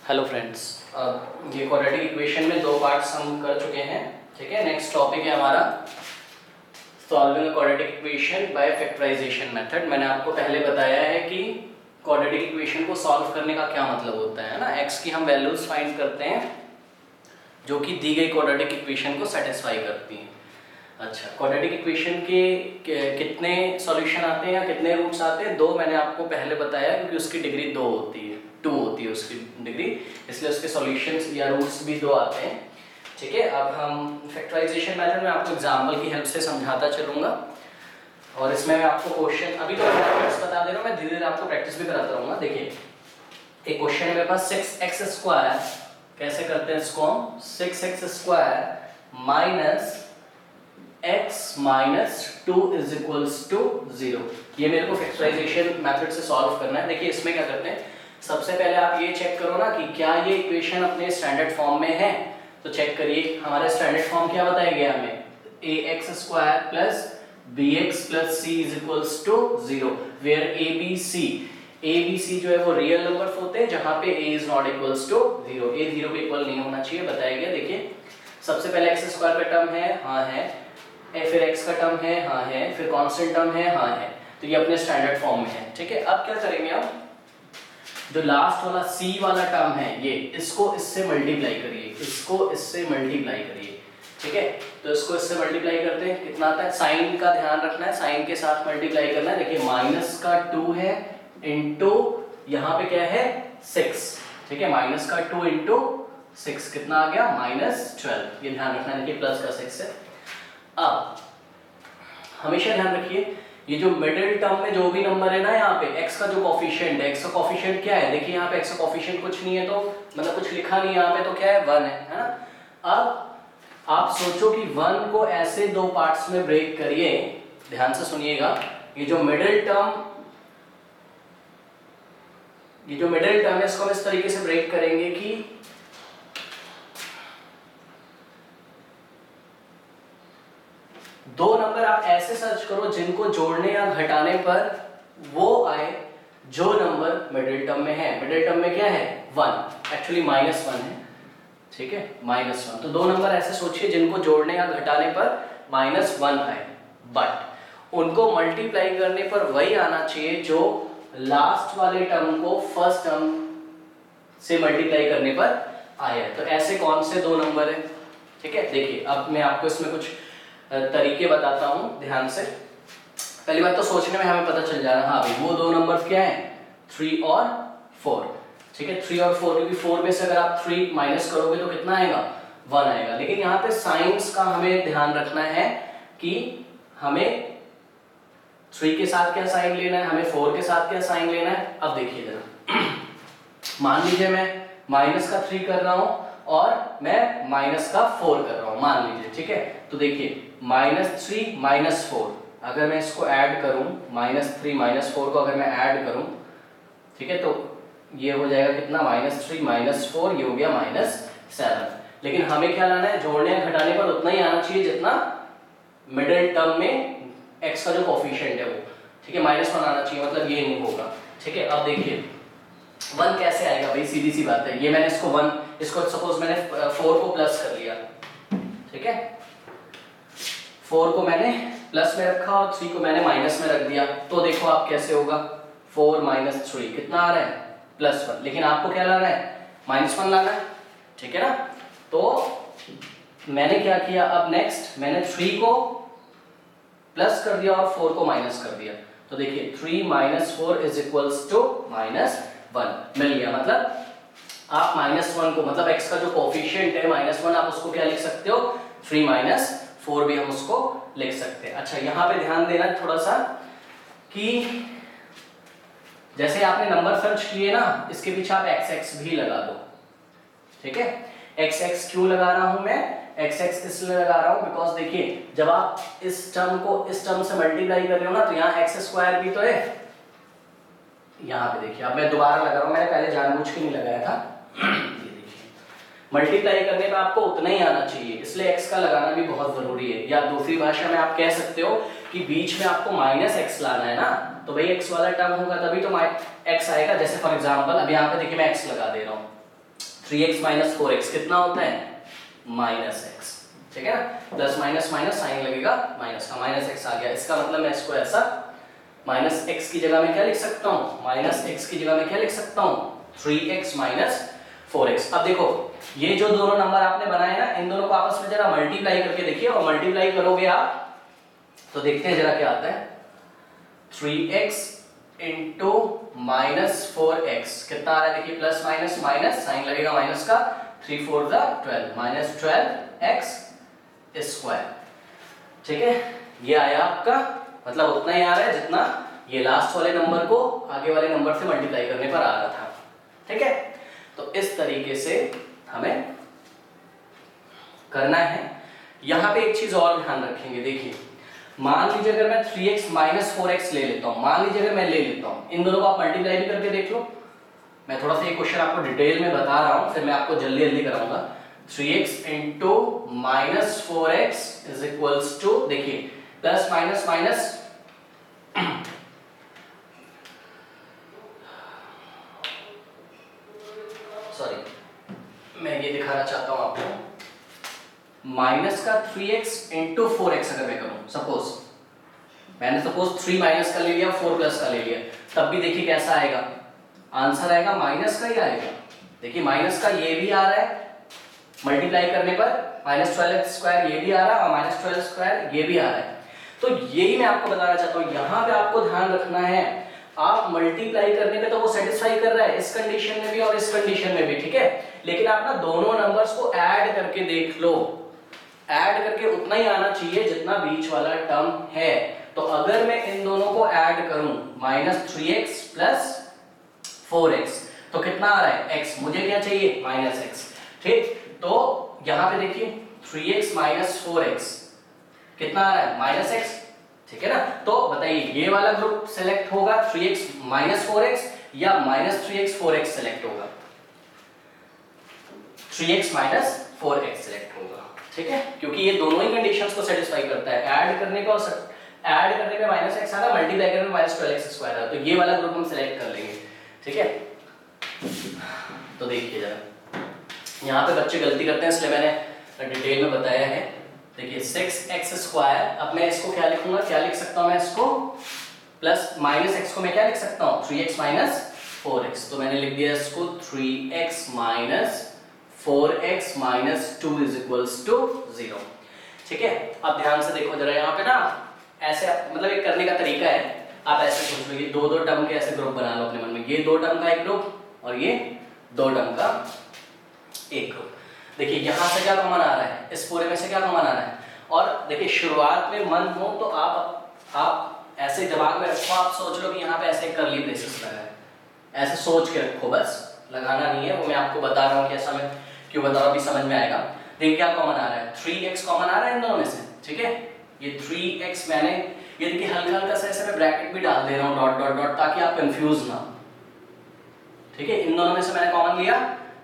Hello friends, ये quadratic equation में दो पार्ट्स हम कर चुके हैं। ठीक है, नेक्स्ट टॉपिक है हमारा solving quadratic equation by factorisation method. मैंने आपको पहले बताया है कि क्वाड्रेटिक इक्वेशन को सॉल्व करने का क्या मतलब होता है ना। एक्स की हम वैल्यूज फाइंड करते हैं जो कि दी गई क्वाड्रेटिक इक्वेशन को सेटिस्फाई करती हैं। अच्छा, क्वाड्रेटिक इक्वेशन के कितने सॉल्यूशन आते हैं या कितने रूट्स आते हैं? दो मैंने आपको पहले बताया, क्योंकि उसकी डिग्री 2 होती है, 2 होती है उसकी डिग्री, इसलिए उसके सॉल्यूशंस या रूट्स भी 2 आते हैं। ठीक है, अब हम फैक्टराइजेशन मेथड में आपको एग्जांपल की हेल्प से समझाता चलूँगा, और इसमें मैं आपको क्वेश्चन अभी तो प्रैक्टिस बता दे रहा हूँ, मैं धीरे धीरे आपको प्रैक्टिस भी कराता रहूँगा। देखिए, एक क्वेश्चन है मेरे पास 6x², कैसे करते हैं इसको हम? 6x² minus x minus 2 is equals to 0। ये मेरे को फैक्टराइजेशन मेथड से सॉल्व करना है। देखिए, इसमें क्या करते हैं, सबसे पहले आप ये चेक करो ना कि क्या ये इक्वेशन अपने स्टैंडर्ड फॉर्म में है। तो चेक करिए, हमारा स्टैंडर्ड फॉर्म क्या बताया गया हमें? ax² plus bx plus c is equals to 0, where abc जो है वो रियल नंबर्स होते हैं, जहां पे a is not equals to 0, a 0 के इक्वल नहीं होना चाहिए, बताया गया। देखिए, सबसे पहले x² का टर्म है, हाँ है, फिर x का टर्म है, हाँ है, फिर कांस्टेंट टर्म है, हाँ है, तो ये अपने स्टैंडर्ड फॉर्म में है। ठीक है, अब क्या करेंगे हम, जो लास्ट वाला c वाला टर्म है, ये इसको इससे मल्टीप्लाई करिए, इसको इससे मल्टीप्लाई करिए। ठीक है, तो इसको इससे मल्टीप्लाई करते हैं, कितना आता है? साइन का ध्यान रखना है, साइन के साथ मल्टीप्लाई करना है। देखिए, माइनस का 2 है इंटू यहाँ पे क्या है 6। ठीक है, माइनस का 2 इंटू 6 कितना आ गया? -12। ये ध्यान रखना है, देखिए प्लस का 6 है। अब हमेशा ध्यान रखिए, ये जो मिडिल टर्म में जो भी नंबर है ना, यहाँ पे x का जो कोफिशिएंट है, x का कोफिशिएंट क्या है? देखिए, यहाँ पे x का कोफिशिएंट कुछ नहीं है, तो मतलब कुछ लिखा नहीं यहाँ पे, तो क्या है? 1 है ना। अब आप सोचो कि 1 को ऐसे दो पार्ट्स में ब्रेक करिए, ध्यान से सुनिएगा। ये जो मिडिल टर्म है, इसको हम इस तरीके से ब्रेक करेंगे कि दो नंबर आप ऐसे सर्च करो जिनको जोड़ने या घटाने पर वो आए जो नंबर मिडिल टर्म में है। मिडिल टर्म में क्या है? 1, एक्चुअली -1 है। ठीक है, -1। तो दो नंबर ऐसे सोचिए जिनको जोड़ने या घटाने पर -1 आए, बट उनको मल्टीप्लाई करने पर वही आना चाहिए जो लास्ट वाले टर्म को फर्स्ट टर्म से मल्टीप्लाई करने पर आया। तो ऐसे कौन से दो नंबर है? ठीक है, देखिए, अब मैं आपको इसमें कुछ तरीके बताता हूं, ध्यान से। पहली बात तो सोचने में हमें पता चल जाना, हाँ भाई, वो दो नंबर्स क्या हैं? 3 और 4। ठीक है, 3 और 4, क्योंकि 4 में से अगर आप 3 माइनस करोगे तो कितना आएगा? 1 आएगा। लेकिन यहाँ पे साइंस का हमें ध्यान रखना है कि हमें 3 के साथ क्या साइन लेना है, हमें 4 के साथ क्या साइन लेना है। अब देखिए जरा, मान लीजिए मैं माइनस का 3 कर रहा हूं और मैं माइनस का 4 कर रहा हूं, मान लीजिए। ठीक है, तो देखिए, -3 -4, अगर मैं इसको ऐड करूं, -3 -4 को अगर मैं ऐड करूं, ठीक है, तो ये हो जाएगा कितना? -3 -4, ये हो गया -7। लेकिन हमें क्या लाना है? जोड़ने या घटाने पर उतना ही आना चाहिए जितना मिडिल टर्म में x का जो कोफिशिएंट है वो। ठीक है, -1 आना चाहिए, मतलब ये नहीं होगा। ठीक है, अब देखिए 1 कैसे आएगा भाई? सीधी सी बात है, ये मैंने इसको सपोज मैंने 4 को प्लस कर लिया। ठीक है, 4 को मैंने प्लस में रखा और 3 को मैंने माइनस में रख दिया, तो देखो आप कैसे होगा? 4 - 3 कितना आ रहा है? +1। लेकिन आपको क्या लाना है? -1 लाना है। ठीक है ना, तो मैंने क्या किया, अब नेक्स्ट मैंने 3 को प्लस कर दिया और 4 को माइनस कर दिया, तो देखिए 3 - 4 इज इक्वल्स टू -1 मिल गया। मतलब आप -1 को, मतलब x का जो कोफिशिएंट है -1, आप उसको क्या लिख सकते हो? 3 - 4 भी हम उसको लिख सकते हैं। अच्छा, यहाँ पे ध्यान देना थोड़ा सा कि जैसे आपने नंबर सर्च किए ना, इसके पीछे आप x भी लगा दो। ठीक है, x क्यों लगा रहा हूं मैं? x इसलिए लगा रहा हूं बिकॉज देखिए, जब आप इस टर्म को इस टर्म से मल्टीप्लाई कर रहे हो ना, तो यहाँ x² भी तो है। यहाँ पे देखिए, अब मैं दोबारा लगा रहा हूं, मैंने पहले जानबूझ के नहीं लगाया था। ये देखिए, मल्टीप्लाई करने पे आपको उतना ही आना चाहिए, इसलिए x का लगाना भी बहुत जरूरी है। या दूसरी भाषा में आप कह सकते हो कि बीच में आपको -x लाना है ना, तो भाई x वाला टर्म होगा तभी तो x आएगा। जैसे फॉर एग्जांपल अब यहाँ पे देखिए मैं x लगा दे रहा हूँ, 3x माइनस 4x कितना होता है माइनस x, ठीक है ना, प्लस माइनस माइनस साइन लगेगा माइनस का, माइनस x आ गया। इसका मतलब मैं इसको ऐसा माइनस x की जगह में क्या लिख सकता हूँ, माइनस x की जगह में क्या लिख सकता हूँ 3x माइनस 4x। अब देखो ये जो दोनों नंबर आपने बनाए ना, इन दोनों को आपस में जरा मल्टीप्लाई करके देखिए, और मल्टीप्लाई करोगे आप तो देखते हैं जरा क्या आता है। 3x इंटू माइनस 4x कितना आ रहा है, देखिए प्लस माइनस माइनस साइन लगेगा माइनस का, 3 4 12 माइनस 12x स्क्वायर, ठीक है। ये आया आपका, मतलब उतना ही आ रहा है जितना ये लास्ट वाले नंबर को आगे वाले नंबर से मल्टीप्लाई करने पर आ रहा था, ठीक है। तो इस तरीके से हमें करना है। यहां पे एक चीज और ध्यान रखेंगे, देखिए मान लीजिए अगर मैं 3x माइनस 4x ले लेता हूं, मान लीजिए अगर मैं ले लेता हूं, इन दोनों को आप मल्टीप्लाई भी करके देख लो। मैं थोड़ा सा ये क्वेश्चन आपको डिटेल में बता रहा हूं, फिर मैं आपको जल्दी जल्दी कराऊंगा। 3x into minus 4x is equals to, देखिए प्लस माइनस माइनस सॉरी मैं ये दिखाना चाहता हूं आपको, माइनस का 3x इंटू 4x अगर मैं करूं, सपोज मैंने सपोज 3 माइनस का ले लिया 4 प्लस का ले लिया, तब भी देखिए कैसा आएगा, आंसर आएगा माइनस का ही आएगा। देखिए माइनस का ये भी आ रहा है मल्टीप्लाई करने पर, माइनस 12x स्क्वायर ये भी आ रहा है और माइनस 12 स्क्वायर ये भी आ रहा है। तो यही मैं आपको बताना चाहता हूं, यहां पे आपको ध्यान रखना है, आप मल्टीप्लाई करने पे तो वो सेटिस्फाई कर रहा है इस कंडीशन में भी और इस कंडीशन में भी, ठीक है, लेकिन आप ना दोनों नंबर्स को ऐड करके देख लो, ऐड करके उतना ही आना चाहिए जितना बीच वाला टर्म है। तो अगर मैं इन दोनों को ऐड करूं माइनस 3x प्लस 4x तो कितना आ रहा है x, मुझे क्या चाहिए माइनस x, ठीक। तो यहां पे देखिए 3x माइनस 4x कितना आ रहा है माइनस x, ठीक है ना। तो बताइए ये वाला ग्रुप सेलेक्ट होगा 3x माइनस 4x या माइनस 3x 4x सेलेक्ट होगा, 3x माइनस 4x सेलेक्ट होगा, ठीक है, क्योंकि ये दोनों ही कंडीशंस को सेटिस्फाई करता है। ऐड करने को ऐड करने में माइनस x आ रहा है, मल्टीप्लाई करने में माइनस 12x स्क्वायर आ रहा है, तो ये वाला ग्रुप हम सेलेक्ट कर लेंगे, ठीक है। तो देखिए जरा यहाँ पे बच्चे गलती करते हैं, इसलिए मैंने डिटेल में बताया है। देखिए 6x स्क्वायर, अब मैं इसको क्या लिखूंगा, क्या लिख सकता हूँ मैं इसको, प्लस माइनस x को मैं क्या लिख सकता हूँ 3x माइनस 4x, तो मैंने लिख दिया इसको 3x minus 4x minus 2 is equals to 0, ठीक है। अब ध्यान से देखो जरा, यहाँ पे ना ऐसे मतलब एक करने का तरीका है, आप ऐसे सोच लो, ये दो दो टर्म के ऐसे ग्रुप बना लो अपने मन में, ये दो टर्म का एक ग्रुप और ये दो टर्म का एक ग्रुप। देखिए यहाँ से क्या कॉमन आ रहा है, इस पूरे में से क्या कॉमन आ रहा है, और देखिए शुरुआत में मन हो तो आप ऐसे दिमाग में रखो, आप सोच लो कि यहाँ पे ऐसे कर्ली ब्रेसेस लगा है, ऐसे सोच के रखो, बस लगाना नहीं है, वो मैं आपको बता रहा हूँ कि ऐसा मैं क्यों बता रहा हूँ, अभी समझ में आएगा। देखिए क्या कॉमन आ रहा है, 3x कॉमन आ रहा है इन दोनों में से, ठीक है। ये 3x मैंने ये देखिए हल्का हल्का सा ऐसे मैं ब्रैकेट भी डाल दे रहा हूँ, डॉट डॉट डॉट, ताकि आप कंफ्यूज ना, ठीक है। इन दोनों में से मैंने कॉमन लिया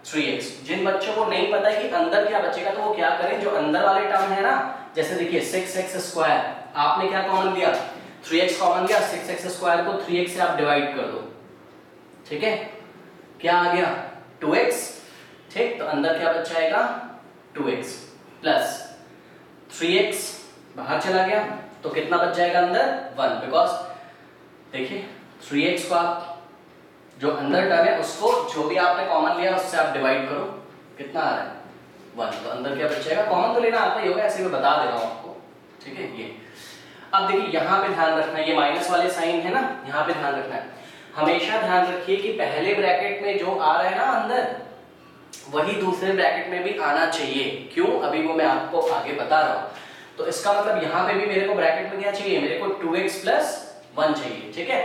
3x। जिन बच्चों को नहीं पता है कि अंदर क्या बचेगा तो वो क्या करें, जो अंदर वाले टर्म है ना, जैसे देखिए 6x स्क्वायर, आपने क्या कॉमन लिया 3x कॉमन लिया, 6x स्क्वायर को 3x से आप डिवाइड कर दो, ठीक है, क्या आ गया 2x, ठीक। तो अंदर क्या बच जाएगा 2x प्लस 3x बाहर चला गया, तो कितना बच जाएगा अंदर 1, बिकॉज देखिए 3x को आप जो अंदर टर्म है उसको जो भी आपने कॉमन लिया उससे आप डिवाइड करो, कितना आ रहा है 1, तो अंदर क्या बच जाएगा, कॉमन तो लेना आता ही होगा, ऐसे मैं बता दे रहा हूँ आपको, ठीक है। ये अब देखिए यहाँ पे ध्यान रखना है, ये माइनस वाले साइन है ना, यहाँ पे ध्यान रखना है, हमेशा ध्यान रखिए कि पहले ब्रैकेट में जो आ रहा है ना अंदर, वही दूसरे ब्रैकेट में भी आना चाहिए। क्यों, अभी वो मैं आपको आगे बता रहा हूँ। तो इसका मतलब यहाँ पे भी मेरे को ब्रैकेट में क्या चाहिए, मेरे को 2x प्लस 1 चाहिए, ठीक है।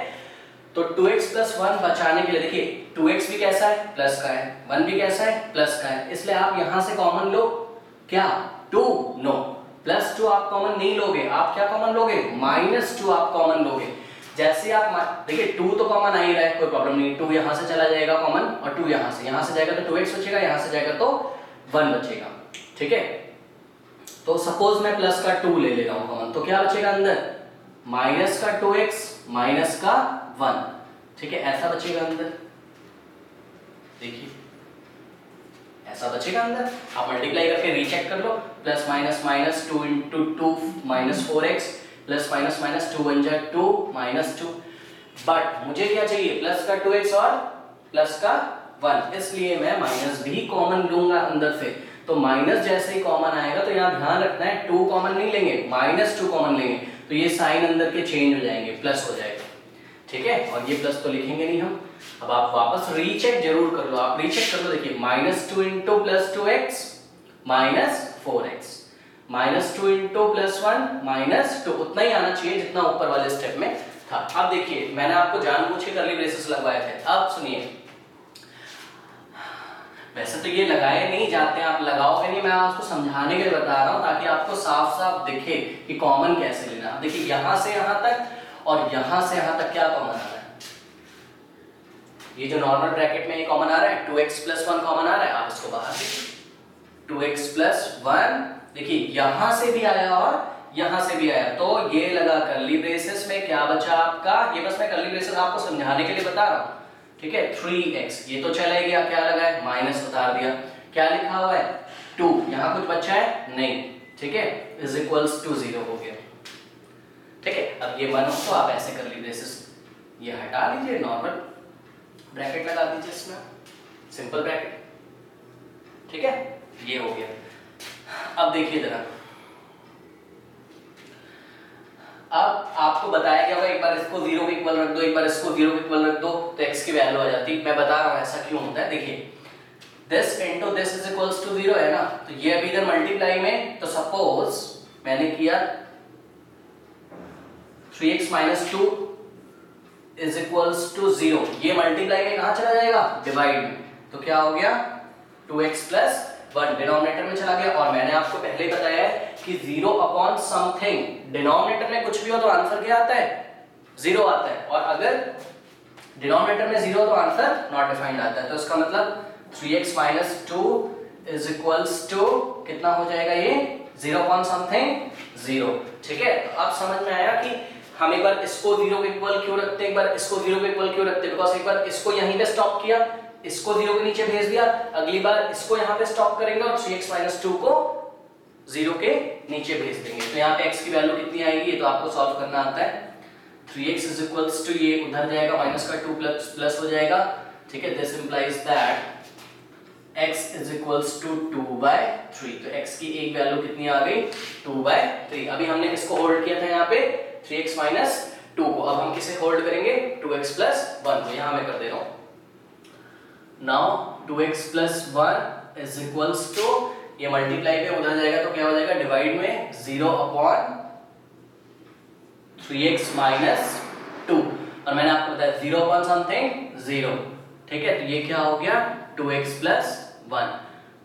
तो 2x प्लस 1 बचाने के लिए देखिए 2x भी कैसा है प्लस का है, 1 भी कैसा है प्लस का है, इसलिए आप यहाँ से कॉमन लो क्या 2, नो प्लस 2 आप कॉमन नहीं लोगे, आप क्या कॉमन लोगे -2 आप कॉमन लोगे। जैसे आप देखिए 2 तो कॉमन आ ही रहा है, कोई प्रॉब्लम नहीं, 2 यहाँ से चला जाएगा कॉमन, और 2 यहाँ से जाएगा तो 2x बचेगा, यहाँ से जाएगा तो 1 बचेगा, ठीक है। तो सपोज मैं प्लस का 2 ले ले रहा हूँ कॉमन, तो क्या बचेगा अंदर माइनस का 2x माइनस का 1, ठीक है, ऐसा बचेगा अंदर। देखिए ऐसा बचेगा अंदर। आप मल्टीप्लाई करके रीचेक कर लो, plus minus minus 2 into 2 minus 4x plus minus minus 2 1 जा 2 माइनस 2। बट मुझे क्या चाहिए, प्लस का 2x और प्लस का 1, इसलिए मैं माइनस भी कॉमन लूंगा अंदर से। तो माइनस जैसे ही कॉमन आएगा तो यहाँ ध्यान रखना है 2 कॉमन नहीं लेंगे, -2 कॉमन लेंगे, तो ये साइन अंदर के चेंज हो जाएंगे, प्लस हो जाएगा, ठीक है। और ये प्लस तो लिखेंगे नहीं हम। अब आप वापस रीचेक जरूर कर लो, आप रीचेक कर लो, देखिए -2 into plus 2x minus 4x, -2 into plus 1 minus 2, उतना ही आना चाहिए जितना ऊपर वाले स्टेप में था। अब देखिए मैंने आपको जानबूझ के कर्ली ब्रेसेस लगवाए थे। अब सुनिए, वैसे तो ये लगाए नहीं जाते हैं, आप लगाओगे नहीं, मैं आपको समझाने के लिए बता रहा हूं ताकि आपको साफ साफ दिखे कि कॉमन कैसे लेना। देखिए यहां से यहां तक और यहां से यहां तक क्या कॉमन आ रहा है, ये जो नॉर्मल ब्रैकेट में ये कॉमन आ रहा है, 2x प्लस 1 कॉमन आ रहा है, आप इसको बाहर देखिए 2x प्लस 1, देखिए यहां से भी आया और यहां से भी आया, तो ये लगा कर्ली ब्रेसेस में, क्या बचा आपका, ये बस मैं कर्ली ब्रेसेस आपको समझाने के लिए बता रहा हूं, ठीक है। 3x ये तो चला गया, क्या लगा है, माइनस उतार दिया, क्या लिखा हुआ है 2, यहां कुछ बचा है नहीं, ठीक है, इज इक्वल्स टू 0 हो गया, ठीक है। अब ये 1 हो तो आप ऐसे कर्ली ब्रेसेस ये हटा लीजिए, नॉर्मल ब्रैकेट लगा दीजिए इसमें, सिंपल ब्रैकेट, ठीक है, ये हो गया। अब देखिए जरा, अब आपको बताया गया होगा एक बार इसको 0 के इक्वल रख दो, एक बार इसको 0 के इक्वल रख दो तो x की वैल्यू आ जाती है। मैं बता रहा हूं ऐसा क्यों होता है, देखिए this into this is equals to 0 है ना, तो ये अभी इधर मल्टीप्लाई में, तो सपोज मैंने किया 3x minus 2 is equals to 0, ये मल्टीप्लाई में कहां चला जाएगा, डिवाइड में, तो क्या हो गया 2x plus 1 डिनोमिनेटर में चला गया। और मैंने आपको पहले ही बताया है कि 0 अपॉन समथिंग, डिनोमिनेटर में कुछ भी हो तो आंसर क्या आता है, 0 आता है, और अगर डिनोमिनेटर में 0 तो आंसर नॉट डिफाइंड आता है। तो इसका मतलब 3x minus 2 is equals to कितना हो जाएगा, ये 0 अपॉन समथिंग 0, ठीक है। तो अब समझ में आया कि हम एक बार इसको 0 के इक्वल क्यों रखते हैं, एक बार इसको 0 के इक्वल क्यों रखते हैं, बिकॉज़ एक बार इसको यहीं पे स्टॉप किया, इसको 0 के नीचे भेज दिया, अगली बार इसको यहाँ पे स्टॉप करेंगे और 3x minus 2 को 0 के नीचे भेज देंगे। तो यहाँ पे x की वैल्यू कितनी आएगी, ये तो आपको सॉल्व करना आता है। 3x is equals to, ये उधर जाएगा, माइनस का 2 प्लस हो जाएगा, ठीक है। This implies that x is equals to 2/3, तो x की एक वैल्यू कितनी आ गई, 2/3। अभी हमने किसको होल्ड किया था यहाँ पे, 3x minus 2 को, अब हम किसे होल्ड करेंगे, 2x plus 1 को, यहाँ मैं कर दे रहा हूँ। Now 2x plus 1 is equals to, ये मल्टीप्लाई पे उधर जाएगा तो क्या हो जाएगा, डिवाइड में 0 अपॉन 3x minus 2, और मैंने आपको बताया 0 अपॉन समथिंग 0, ठीक है। तो ये क्या हो गया 2x plus 1।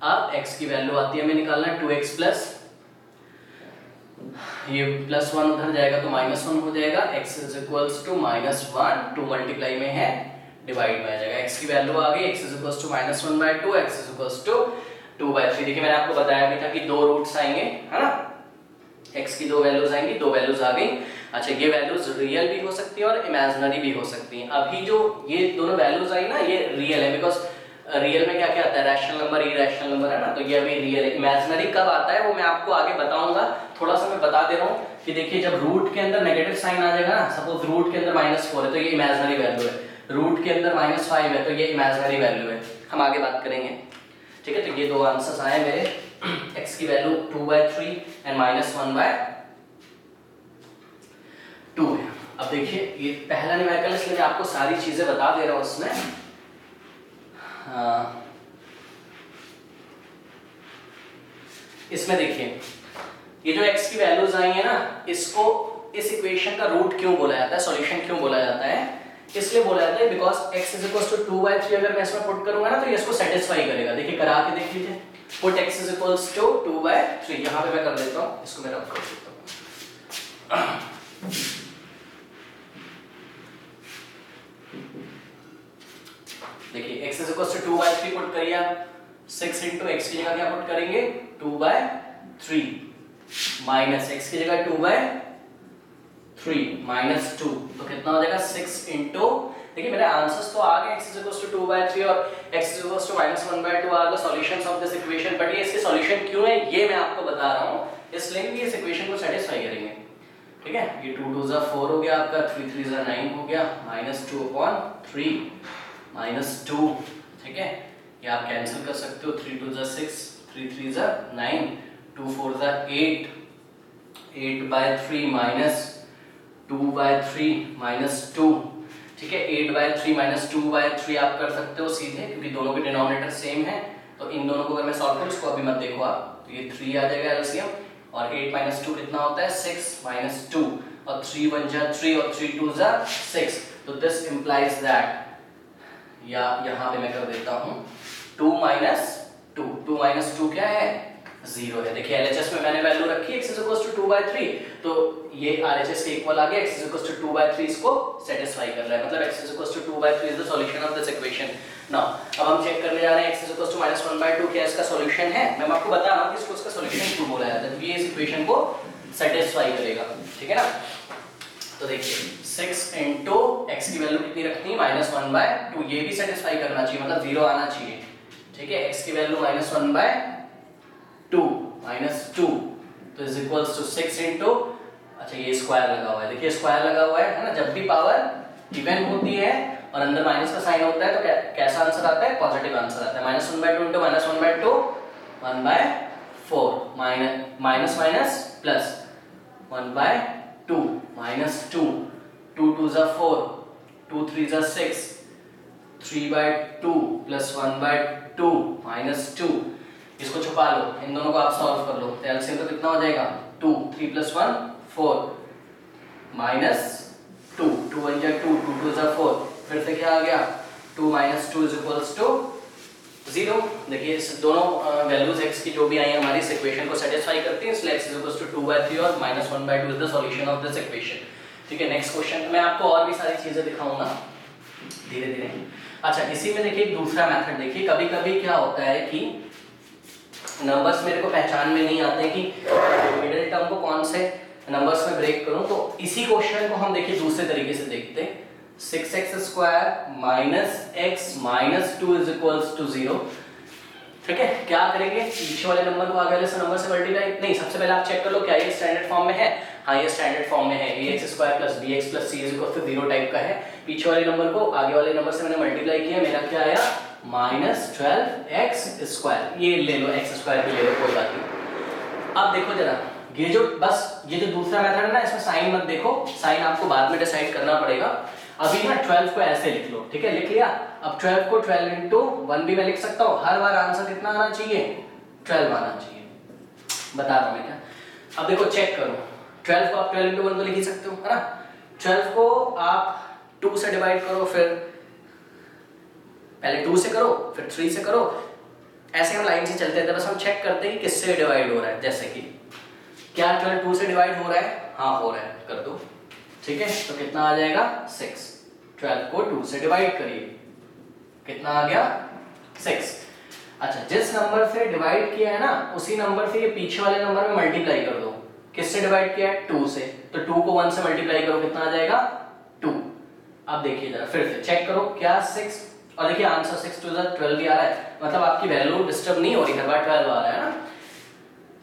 अब x की वैल्यू आती है हमें निकालना 2x plus, ये प्लस 1 उधर जाएगा तो -1 हो जाएगा, x is equals to -1, 2 multiply में है, डिवाइड में आ जाएगा, x की वैल्यू आ गई, x is equals to -1/2, x is equals to 2/3। देखिए मैंने आपको बताया भी था कि दो रूट्स आएंगे, है ना, x की दो वैल्यूज आएंगी, दो वैल्यूज आ गई। अच्छा, ये वैल्यूज रियल भी हो सकती है और इमेजिनरी भी हो सकती हैं। अभी जो ये दोनों वैल्यूज आई ना, ये रियल है, बिकॉज रियल में क्या क्या आता है, रैशनल नंबर, इरेशनल नंबर, है ना, तो ये अभी रियल है। इमेजिनरी कब आता है वो मैं आपको आगे बताऊंगा, थोड़ा सा मैं बता दे रहा हूँ कि देखिए जब रूट के अंदर नेगेटिव साइन आ जाएगा ना, सपोज रूट के अंदर -4 है तो ये इमेजिनरी वैल्यू है, रूट के अंदर -5 है तो ये इमेजिनरी वैल्यू है, हम आगे बात करेंगे, ठीक है। तो ये दो आंसर्स आए मेरे, x की वैल्यू 2/3 एंड -1/2 है। अब देखिए ये पहला न्यूमेरिकल, इसलिए मैं आपको सारी चीजें बता दे रहा हूँ उसमें। इसमें देखिए ये जो x की वैल्यूज आई है ना, इसको इस इक्वेशन का रूट क्यों बोला जाता है, सॉल्यूशन क्यों बोला जाता है, इसलिए बोला जाता है because x is equals to 2/3 अगर मैं इसमें पुट करूंगा ना तो ये इसको सेटिस्फाई करेगा। देखिए करा के देख लीजिए, put x is equals to 2/3, यहाँ पे मैं कर देता हूँ, इसको मैं रख कर देता हूँ। देखिए x is equals to 2/3 put करिए आप, 6 into x की जगह क्या पुट करेंगे 2/3 माइनस x की जगह 2/3 -2, तो कितना हो जाएगा 6 into देखिए मेरे आंसर्स तो आ गए, x इज 2/3 और x इज -1/2 are the solutions of this equation, but ये इसके सॉल्यूशन क्यों है ये मैं आपको बता रहा हूँ, इसलिए ये इस इक्वेशन को सेटिस्फाई करेंगे। ठीक है, ये 2 2 4 हो गया आपका, 3 3 9 हो गया, -2/3 -2। ठीक है, ये आप कैंसिल कर सकते हो, 3 2 6, 3 3 9, 2 4 8, 8/3 -2/3 -2। ठीक है, 8/3 -2/3 आप कर सकते हो सीधे, क्योंकि दोनों के डिनोमिनेटर सेम है, तो इन दोनों को अगर मैं सॉल्व करूं, इसको अभी मत देखो आप, तो ये 3 आ जाएगा एलसीएम, और 8 - 2 कितना होता है 6 - 2, और 3 1 जा 3 और 3 2 जा 6, तो दिस इंप्लाइज दैट, या यहाँ पे मैं कर देता हूँ 2 - 2, 2 - 2 क्या है 0 है। देखिए एलएचएस में मैंने वैल्यू रखी x = 2/3, तो ये आरएचएस के इक्वल आ गया, x = 2/3 इसको सेटिस्फाई कर रहा है, मतलब x = 2/3 is the solution of this equation. Now अब हम चेक करने जा रहे हैं x = -1/2 क्या इसका सॉल्यूशन है। मैं आपको बता रहा हूं कि इसको इसका सॉल्यूशन क्यों बोला जाता है, तो ये इस इक्वेशन को सेटिस्फाई करेगा। ठीक है ना, तो देखिए 6 * x की वैल्यू कितनी रखनी है -1/2, ये भी सेटिस्फाई करना चाहिए, मतलब 0 आना चाहिए। ठीक है, x की वैल्यू -1/2 -2, तो इज इक्वल्स टू 6 * अच्छा ये स्क्वायर लगा हुआ है, देखिए स्क्वायर लगा हुआ है ना, जब भी पावर इवन होती है और अंदर माइनस का साइन होता है तो कैसा आंसर आता है, पॉजिटिव आंसर आता है। -1/2 * -1/2 1/4, माइनस माइनस प्लस 1/2 -2, 2 2 4, 2 3 6, 3/2 + 1/2 -2, इसको छुपा लो, इन दोनों को आप सॉल्व कर लो, तो एलसीएम तो कितना हो जाएगा 2, 3 + 1 4 -2, 2 1 जा 2, 2 2 जा 4, फिर से क्या आ गया 2 - 2 = 0। देखिए इस दोनों वैल्यूज x की जो भी आई हमारी इस इक्वेशन को सेटिस्फाई करती हैं, इसलिए x = 2/3 और -1/2 is the solution of this equation. ठीक है, नेक्स्ट क्वेश्चन मैं आपको और भी सारी चीजें दिखाऊंगा धीरे धीरे। अच्छा इसी में देखिए एक दूसरा मेथड, देखिए कभी कभी क्या होता है कि नंबर्स मेरे को पहचान में नहीं आते कि मिडिल टर्म को कौन से नंबर्स में ब्रेक करूं, तो इसी क्वेश्चन को हम देखिए दूसरे तरीके से देखते हैं। 6x² - x - 2 = 0। ठीक है, क्या करेंगे, पीछे वाले नंबर को आगे वाले नंबर से मल्टीप्लाई, नहीं सबसे पहले आप चेक कर लो क्या ये स्टैंडर्ड फॉर्म में है। हाँ ये स्टैंडर्ड फॉर्म में है, ax² + bx + c = 0 टाइप का है। पीछे वाले नंबर को आगे वाले नंबर से मैंने मल्टीप्लाई किया, मेरा क्या आया -12x², ये ले लो x² भी ले लो कोई बात नहीं। अब देखो जरा ये जो दूसरा मेथड है ना, इसमें साइन मत देखो, साइन आपको बाद में डिसाइड करना पड़ेगा। अभी ना 12 को ऐसे लिख लो, ठीक है लिख लिया। अब 12 को 12 * 1 भी मैं लिख सकता हूँ, हर बार आंसर कितना आना चाहिए 12 आना चाहिए, बता रहा हूँ मैं क्या। अब देखो चेक करो, 12 को आप 12 * 1 तो लिख ही सकते हो है ना, 12 को आप 2 से डिवाइड करो, फिर पहले 2 से करो फिर 3 से करो, ऐसे हम लाइन से चलते थे, बस हम चेक करते हैं कि किससे डिवाइड हो रहा है। जैसे कि क्या 12 2 से डिवाइड हो रहा है, हाँ हो रहा है, कर दो। ठीक है, तो कितना आ जाएगा 6, 12 को 2 से डिवाइड करिए, कितना आ गया 6। अच्छा जिस नंबर से डिवाइड किया है ना, उसी नंबर से ये पीछे वाले नंबर में मल्टीप्लाई कर दो। किससे डिवाइड किया है 2 से, तो 2 को 1 से मल्टीप्लाई करो, कितना आ जाएगा 2। अब देखिए जरा फिर से चेक करो क्या 6, और देखिए आंसर 6 2 12 भी आ रहा है, मतलब आपकी वैल्यू डिस्टर्ब नहीं हो रही, हर बार 12 आ रहा है ना।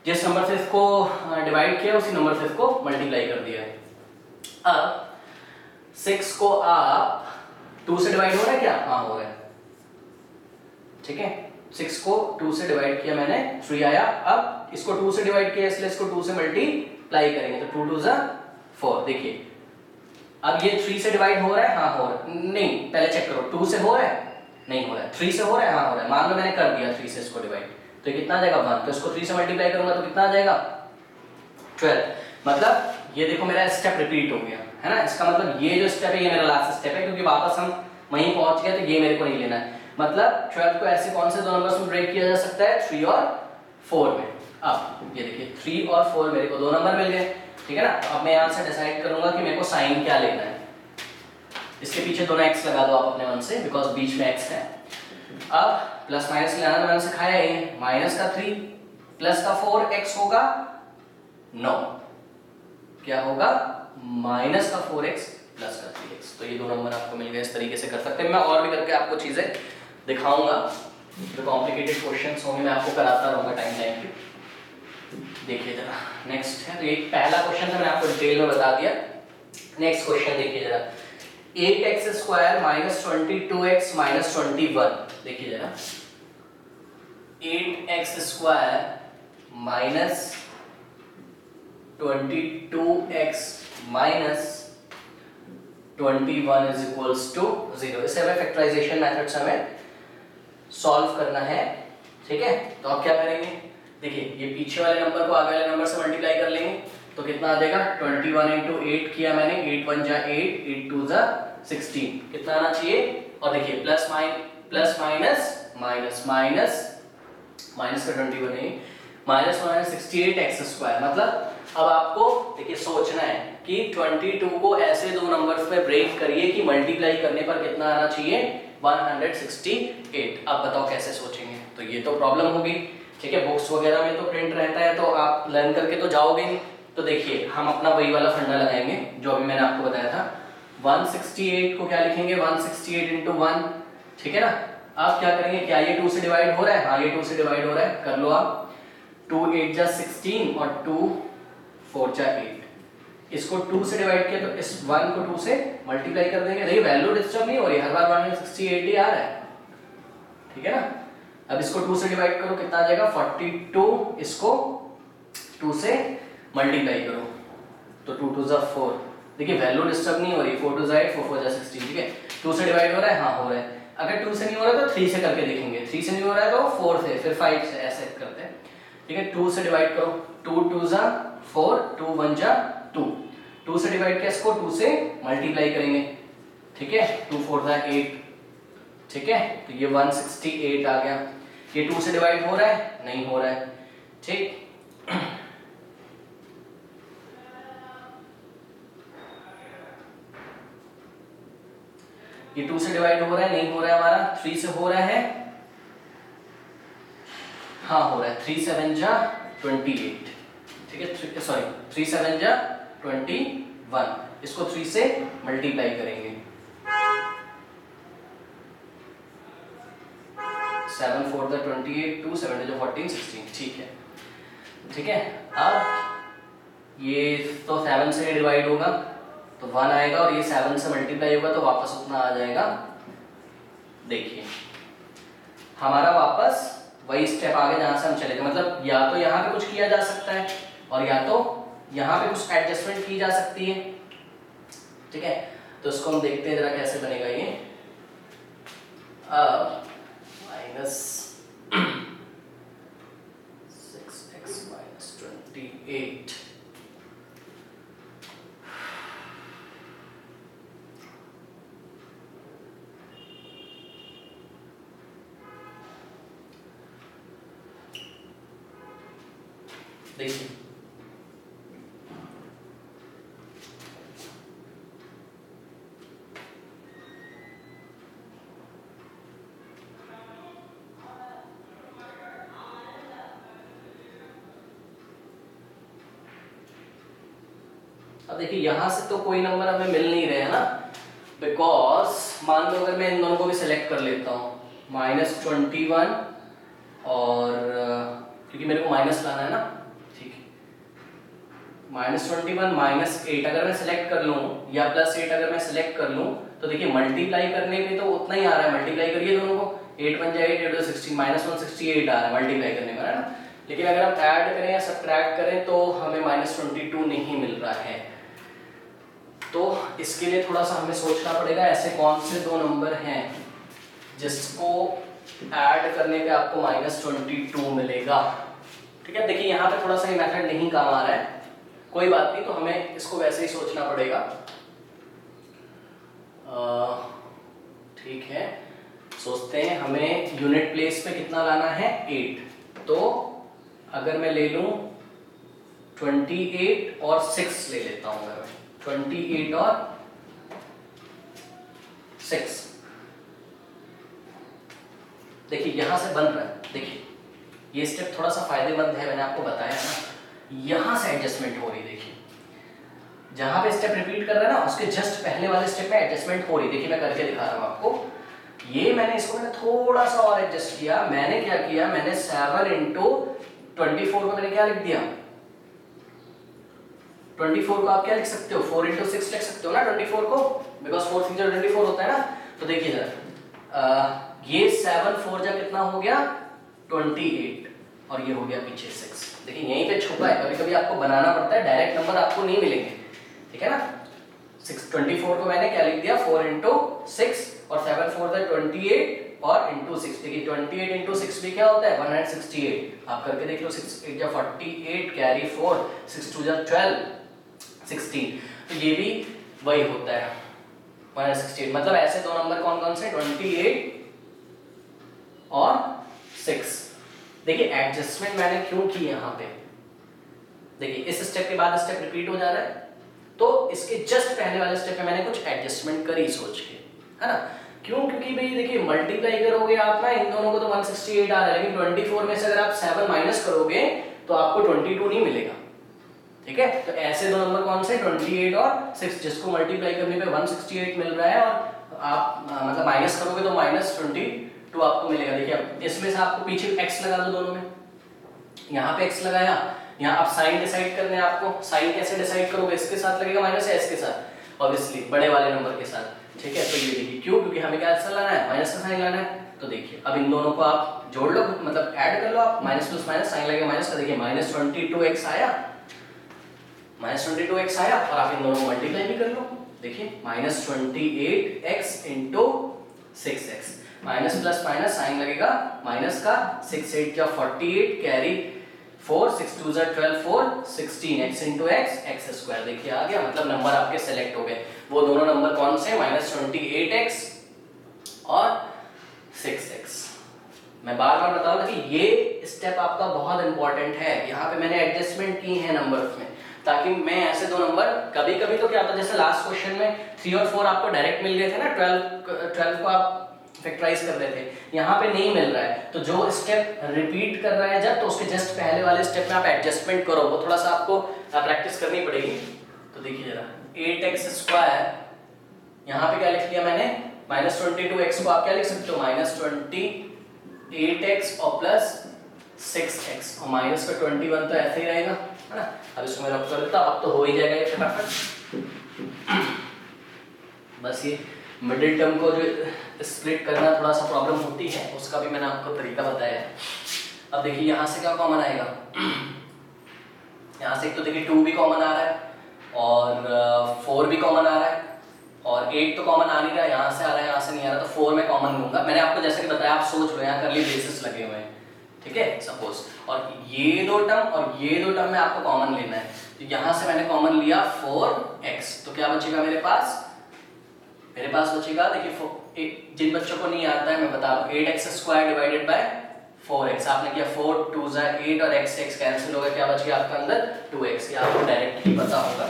जिस नंबर से इसको डिवाइड किया उसी नंबर से इसको मल्टीप्लाई कर दिया है। अब 6 को आप 2 से डिवाइड हो रहा है क्या, हाँ हो रहा है। ठीक है, 6 को 2 से डिवाइड किया मैंने, 3 आया। अब इसको 2 से डिवाइड किया इसलिए इसको 2 से मल्टीप्लाई करेंगे, तो 2 2 4। देखिए अब ये 3 से डिवाइड हो रहा है, हाँ हो रहा है, नहीं पहले चेक करो 2 से हो रहा है, नहीं हो रहा है, 3 से हो रहा है, हाँ हो रहा है। मान लो मैंने कर दिया 3 से इसको डिवाइड, तो कितना आ जाएगा 1, तो इसको 3 से मल्टीप्लाई करूंगा तो कितना आ जाएगा 12। मतलब ये देखो मेरा स्टेप रिपीट हो गया है ना, इसका मतलब ये जो स्टेप है ये मेरा लास्ट स्टेप है, क्योंकि वापस हम वहीं पहुंच गए, तो ये मेरे को नहीं लेना है। मतलब 12 को ऐसे कौन से दो नंबर्स में ब्रेक किया जा सकता है, 3 और 4 में। अब ये देखिए 3 और 4 मेरे को दो नंबर मिल गए, ठीक है ना। अब मैं यहाँ से डिसाइड करूंगा कि मेरे को साइन क्या लेना है। इसके पीछे दोनों x लगा दो आप अपने मन से, बिकॉज बीच में x है। अब प्लस माइनस लेना तो मैंने सिखाया है, माइनस का 3 प्लस का 4 x होगा 9, क्या होगा माइनस का 4x प्लस का 3x। तो ये दो नंबर आपको मिल गए। इस तरीके से कर सकते हैं। मैं और भी करके आपको चीज़ें दिखाऊंगा, जो कॉम्प्लिकेटेड क्वेश्चंस होंगे मैं आपको कराता रहूँगा टाइम टाइम पे। देखिए जरा नेक्स्ट है, तो ये पहला क्वेश्चन था, मैंने आपको डिटेल में बता दिया। नेक्स्ट क्वेश्चन देखिए जरा, 8x square minus 22x minus 21। देखिए जरा 8x square minus 22x minus 21 is equals to 0। इसे हमें फैक्टराइजेशन मेथड से हमें सॉल्व करना है, ठीक है। तो आप क्या करेंगे, देखिए ये पीछे वाले नंबर को आगे वाले नंबर से मल्टीप्लाई कर लेंगे, तो कितना आ जाएगा 21 इंटू 8 किया मैंने, 8 1 जा 8, 8 2 जा 16, कितना आना चाहिए। और देखिए plus minus minus minus minus का 21 नहीं, माइनस माइनस 68x स्क्वायर। मतलब अब आपको देखिए सोचना है कि 22 को ऐसे दो नंबर्स में ब्रेक करिए कि मल्टीप्लाई करने पर कितना आना चाहिए 168। आप बताओ कैसे सोचेंगे। तो ये तो प्रॉब्लम होगी, ठीक है। बुक्स वगैरह में तो प्रिंट रहता है, तो आप लर्न करके तो जाओगे नहीं। तो देखिए हम अपना वही वाला फंडा लगाएंगे जो अभी मैंने आपको बताया था। 168 को क्या लिखेंगे, 168 इंटू 1, ठीक है ना। आप क्या करेंगे, क्या ये 2 से डिवाइड हो रहा है, हाँ ये 2 से डिवाइड हो रहा है, कर लो आप। 2 8 जा 16 और 2 4 जा 8। इसको 2 से डिवाइड किया तो इस 1 को 2 से मल्टीप्लाई कर देंगे। देखिए वैल्यू डिस्टर्ब नहीं हो रही, हर बार 168 ही आ रहा है, ठीक है ना। अब इसको 2 से डिवाइड करो, कितना आ जाएगा 42। इसको 2 से मल्टीप्लाई करो तो 2 2 जा 4। देखिए वैल्यू डिस्टर्ब नहीं हो रही, 4 2 जा 8, 4 4 जा 16, ठीक है। 2 से डिवाइड हो रहा है, हाँ हो रहा है। अगर 2 से नहीं हो रहा तो 3 से करके देखेंगे, 3 से नहीं हो रहा है तो 4 से, फिर 5 से, ऐसे करते हैं, ठीक है। 2 से डिवाइड करो, 2 2 जा 4, 2 1 जा 2। 2 से डिवाइड किया, इसको 2 से मल्टीप्लाई करेंगे, ठीक है। 2 4 जा 8, ठीक है। तो ये 168 आ गया। ये 2 से डिवाइड हो रहा है, नहीं हो रहा है, ठीक। ये 2 से डिवाइड हो रहा है, नहीं हो रहा है हमारा। 3 से हो रहा है, हाँ हो रहा है। 3 7 जा 28, ठीक है। सॉरी 3 7 जा 21। इसको 3 से मल्टीप्लाई करेंगे, 7 4 जा 28, 2 7 जा 14 16, ठीक है, ठीक है। अब ये तो 7 से डिवाइड होगा तो 1 आएगा, और ये 7 से मल्टीप्लाई होगा तो वापस उतना आ जाएगा। देखिए हमारा वापस वही स्टेप आगे जहां से हम चले थे। मतलब या तो यहाँ पे कुछ किया जा सकता है और या तो यहाँ पे कुछ एडजस्टमेंट की जा सकती है, ठीक है। तो इसको हम देखते हैं जरा कैसे बनेगा ये। माइनस 6x माइनस 28, देखिए अब देखिए यहां से तो कोई नंबर हमें मिल नहीं रहे हैं ना, बिकॉज मान लो अगर मैं इन दोनों को भी सिलेक्ट कर लेता हूँ, -21 और क्योंकि मेरे को माइनस लाना है ना, ठीक है। -21 -8 अगर मैं सिलेक्ट कर लूँ या +8 अगर मैं सिलेक्ट कर लूँ तो देखिए मल्टीप्लाई करने पे तो उतना ही आ रहा है। मल्टीप्लाई करिए दोनों को, 8 1 जा 8, 8 2 16, -168 आ रहा है मल्टीप्लाई करने पर, है ना। लेकिन अगर आप ऐड करें या सब्ट्रैक्ट करें तो हमें -22 नहीं मिल रहा है। तो इसके लिए थोड़ा सा हमें सोचना पड़ेगा, ऐसे कौन से दो नंबर हैं जिसको ऐड करने पे आपको -22 मिलेगा, ठीक है। देखिए यहाँ पे थोड़ा सा ये मेथड नहीं काम आ रहा है, कोई बात नहीं, तो हमें इसको वैसे ही सोचना पड़ेगा, ठीक है। सोचते हैं हमें यूनिट प्लेस पे कितना लाना है 8। तो अगर मैं ले लूं 28 और 6 ले लेता हूं, मैं 28 और 6, देखिए यहां से बन रहा है। देखिए ये स्टेप थोड़ा सा फायदेमंद है, मैंने आपको बताया ना, यहां से एडजस्टमेंट हो रही। देखिए जहां पे स्टेप रिपीट कर रहा है ना उसके जस्ट पहले वाले स्टेप में एडजस्टमेंट हो रही है। देखिए मैं करके दिखा रहा हूं आपको। ये मैंने थोड़ा सा और एडजस्ट किया। मैंने क्या किया, मैंने 7 इंटू 24 को मैंने क्या लिख दिया, 24 को आप क्या लिख सकते हो, 4 इंटू 6 लिख सकते हो ना 24 को, बिकॉज 4 6 24 होता है ना। तो देखिए जरा, ये 7 4 जा कितना हो गया 28, और ये हो गया पीछे 6। देखिए यहीं पे छुपा है, कभी कभी आपको बनाना पड़ता है, डायरेक्ट नंबर आपको नहीं मिलेंगे, ठीक है ना। 24 को मैंने क्या लिख दिया 4 इंटू 6, और 7 4 जा 28 और इंटू 6। देखिए 28 इंटू 6 भी क्या होता है 168। आप करके देख लो, 6 8 जा 48 कैरी 4, 6 2 जा 12 16। तो ये भी वही होता है 168। मतलब ऐसे दो नंबर कौन कौन से, 28 और 6। देखिए एडजस्टमेंट मैंने क्यों की यहाँ पे, देखिए इस स्टेप के बाद स्टेप रिपीट हो जा रहा है, तो इसके जस्ट पहले वाले स्टेप में मैंने कुछ एडजस्टमेंट करी सोच के, है ना। क्यों, क्योंकि भाई देखिए मल्टीप्लाई करोगे आप ना इन दोनों को तो 168 आ रहा है, लेकिन 24 में से अगर आप 7 माइनस करोगे तो आपको 22 नहीं मिलेगा, ठीक है। तो ऐसे दो नंबर कौन से 28 और 6, जिसको मल्टीप्लाई करने पे 168 मिल रहा है, और आप मतलब माइनस करोगे तो -22 आपको मिलेगा। देखिए अब इसमें से आपको पीछे x लगा दो दोनों में, यहाँ पे x लगाया, यहाँ आप साइन डिसाइड करने हैं आपको। साइन कैसे डिसाइड करोगे, इसके साथ लगेगा माइनस या इसके साथ, ऑब्वियसली बड़े वाले नंबर के साथ, ठीक है। तो ये देखिए क्यों, क्योंकि हमें क्या आंसर लाना है, माइनस का साइन लाना है। तो देखिए अब इन दोनों को आप जोड़ लो, मतलब ऐड कर लो आप, माइनस प्लस माइनस साइन लगेगा माइनस का। देखिए -22x आया, -22x आया, और आप इन दोनों को मल्टीप्लाई भी कर लो। देखिए -28x into 6x, minus plus minus sign लगेगा माइनस का, 6 8 जा 48 कैरी 4, 6 2 जा 12 4 16, x इंटू x स्क्वायर। देखिए आ गया, मतलब नंबर आपके सेलेक्ट हो गए। वो दोनों नंबर कौन से, -28x और 6x। मैं बार बार बता रहा था कि ये स्टेप आपका बहुत इंपॉर्टेंट है। यहाँ पे मैंने एडजस्टमेंट की है नंबर्स में, ताकि मैं ऐसे दो नंबर, कभी कभी तो क्या होता है, जैसे लास्ट क्वेश्चन में 3 और 4 आपको डायरेक्ट मिल गए थे ना, 12 को आप फैक्टराइज कर रहे थे, यहाँ पे नहीं मिल रहा है, तो जो स्टेप रिपीट कर रहा है जब, तो उसके जस्ट पहले वाले स्टेप में आप एडजस्टमेंट करो, वो थोड़ा सा आपको प्रैक्टिस करनी पड़ेगी। तो देखिए जरा 8x स्क्वायर, यहाँ पे क्या लिख लिया मैंने, -22x को आप क्या लिख सकते हो, -28x और प्लस 6x, और माइनस का 21 तो ऐसे ही रहेगा, है ना। अब इसको मैं रब कर देता हूं, अब तो हो ही जाएगा ये फटाफट। बस ये मिडिल टर्म को जो स्प्लिट करना थोड़ा सा प्रॉब्लम होती है, उसका भी मैंने आपको तरीका बताया है। अब देखिए यहाँ से क्या कॉमन आएगा, यहाँ से एक तो देखिए 2 भी कॉमन आ रहा है, और 4 भी कॉमन आ रहा है, और 8 तो कॉमन आ नहीं रहा, यहाँ से आ रहा है, यहाँ से नहीं आ रहा, तो 4 में कॉमन लूंगा। मैंने आपको जैसे कि बताया, आप सोच लो, यहाँ करली ब्रेसेस लगे हुए हैं, ठीक है सपोज, और ये दो टर्म और ये दो टर्म में आपको कॉमन लेना है। तो यहाँ से मैंने कॉमन लिया 4x, तो क्या बचेगा मेरे पास, बचेगा, देखिए जिन बच्चों को नहीं आता है मैं बता दूं, 8x square divided by 4x। आपने किया 4 2 जा 8 और x x कैंसिल होगा, क्या बच गया आपका अंदर 2x। ये आपको डायरेक्ट ही पता होगा,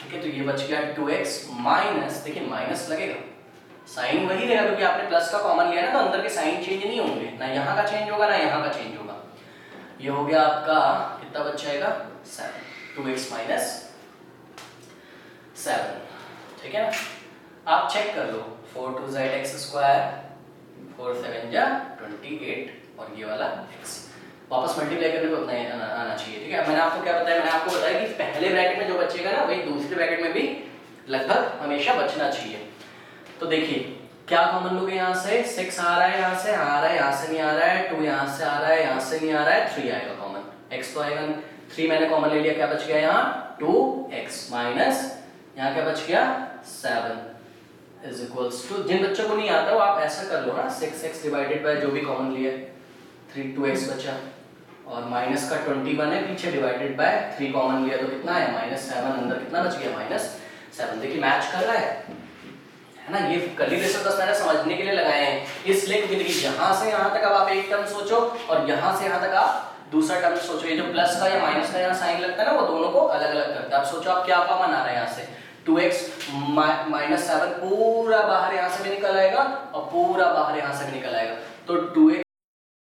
ठीक है। तो ये बच गया 2x माइनस, देखिए माइनस लगेगा, साइन वही रहेगा क्योंकि आपने प्लस का कॉमन लिया ना, तो अंदर के साइन चेंज नहीं होंगे, ना यहाँ का चेंज होगा ना यहाँ का चेंज होगा। ये हो गया आपका, कितना बच जाएगा 7, 2x माइनस 7, ठीक है ना। आप चेक कर लो, 4 2 जा x स्क्वायर, 4 7 जा 28, और ये वाला x वापस मल्टीप्लाई करने पे उतना ही आना चाहिए, ठीक है। मैंने आपको क्या बताया, मैंने आपको बताया कि पहले ब्रैकेट में जो बचेगा ना, वही दूसरे ब्रैकेट में भी लगभग हमेशा बचना चाहिए। तो देखिए क्या कॉमन लोगे, यहाँ से 6 आ रहा है, यहाँ से आ रहा है, यहाँ से नहीं आ रहा है, 2 यहाँ से आ रहा है, यहाँ से नहीं आ रहा है, 3 आएगा कॉमन, x तो आएगा, 3 मैंने कॉमन ले लिया, क्या बच गया यहाँ 2x माइनस, यहाँ क्या बच गया 7 इज इक्वल्स टू, जिन बच्चों को नहीं आता वो आप ऐसा कर लो ना, 6x डिवाइडेड बाय जो भी कॉमन लिया 3 2x बचा, और माइनस का 21 है पीछे, डिवाइडेड बाय 3 कॉमन लिया तो कितना है -7, अंदर कितना बच गया -7। देखिए मैच कर रहा है ना। ये कर्ली ब्रेसेस बस मैंने समझने के लिए लगाए हैं, इसलिए क्योंकि देखिए यहाँ से यहाँ तक अब आप एक टर्म सोचो, और यहाँ से यहाँ तक आप दूसरा टर्म सोचो। ये जो प्लस का या माइनस का यहाँ साइन लगता है ना, वो दोनों को अलग अलग करता है। आप सोचो आप क्या कॉमन आ रहा है, यहाँ से 2x माइनस 7 पूरा बाहर यहाँ से भी निकल आएगा, और पूरा बाहर यहाँ से भी निकल आएगा, तो 2x